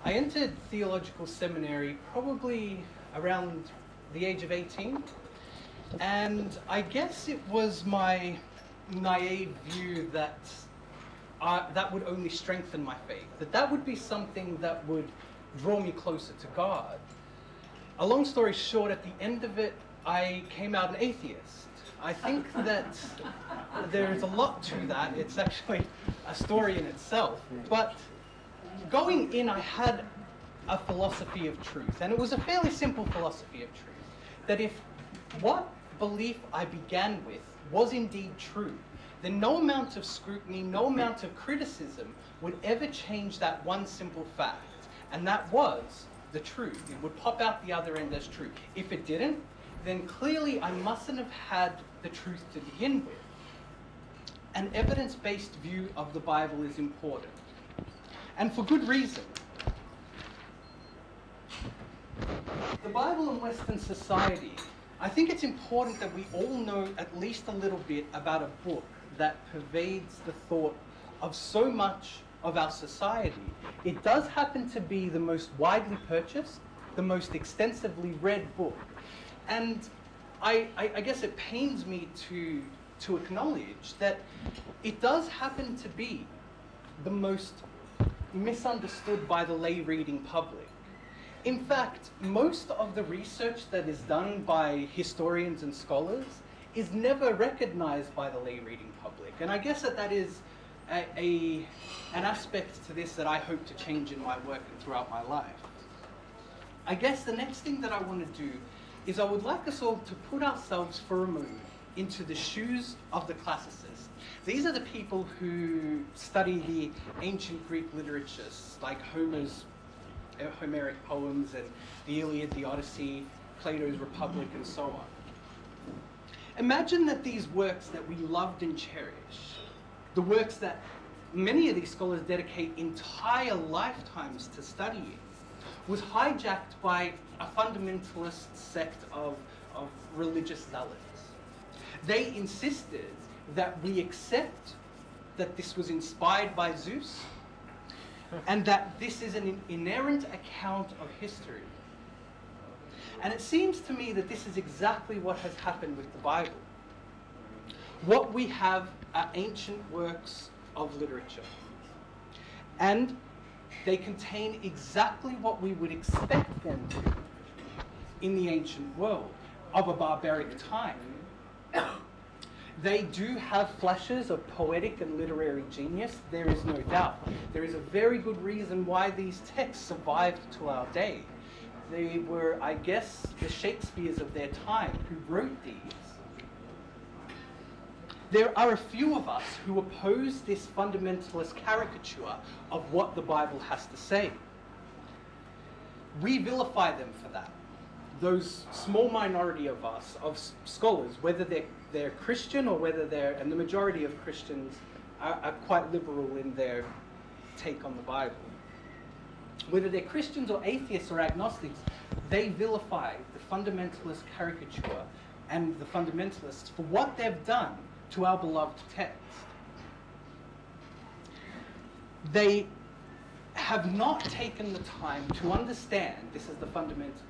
I entered theological seminary probably around the age of 18, and I guess it was my naive view that that would only strengthen my faith, that would be something that would draw me closer to God. A long story short, at the end of it, I came out an atheist. I think that there's a lot to that. It's actually a story in itself. But going in, I had a philosophy of truth, and it was a fairly simple philosophy of truth, that if what belief I began with was indeed true, then no amount of scrutiny, no amount of criticism would ever change that one simple fact, and that was the truth. It would pop out the other end as true. If it didn't, then clearly I mustn't have had the truth to begin with. An evidence-based view of the Bible is important, and for good reason. The Bible in Western society, I think it's important that we all know at least a little bit about a book that pervades the thought of so much of our society. It does happen to be the most widely purchased, the most extensively read book. And I guess it pains me to acknowledge that it does happen to be the most misunderstood by the lay reading public. In fact, most of the research that is done by historians and scholars is never recognized by the lay reading public. And I guess that is an aspect to this that I hope to change in my work and throughout my life. I guess the next thing that I want to do is I would like us all to put ourselves for a moment into the shoes of the classicists. These are the people who study the ancient Greek literatures, like Homer's Homeric poems and the Iliad, the Odyssey, Plato's Republic, and so on. Imagine that these works that we loved and cherished, the works that many of these scholars dedicate entire lifetimes to studying, was hijacked by a fundamentalist sect of religious zealots. They insisted that we accept that this was inspired by Zeus, and that this is an inerrant account of history. And it seems to me that this is exactly what has happened with the Bible. What we have are ancient works of literature. And they contain exactly what we would expect them to in the ancient world of a barbaric time. They do have flashes of poetic and literary genius, there is no doubt. There is a very good reason why these texts survived to our day. They were, I guess, the Shakespeares of their time who wrote these. There are a few of us who oppose this fundamentalist caricature of what the Bible has to say. We vilify them for that. Those small minority of us, of scholars, whether they're Christian or whether and the majority of Christians are quite liberal in their take on the Bible. Whether they're Christians or atheists or agnostics, they vilify the fundamentalist caricature and the fundamentalists for what they've done to our beloved text. They have not taken the time to understand, this is the fundamentalists,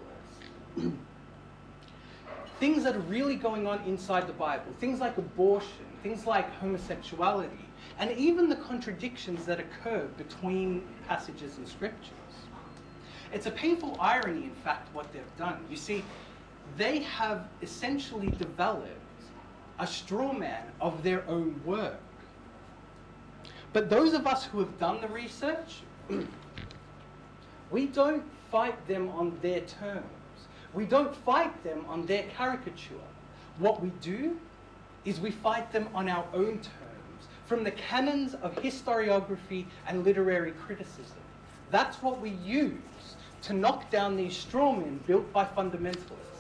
things that are really going on inside the Bible, things like abortion, things like homosexuality, and even the contradictions that occur between passages in scriptures. It's a painful irony, in fact, what they've done. You see, they have essentially developed a straw man of their own work. But those of us who have done the research, we don't fight them on their terms. We don't fight them on their caricature. What we do is we fight them on our own terms, from the canons of historiography and literary criticism. That's what we use to knock down these straw men built by fundamentalists.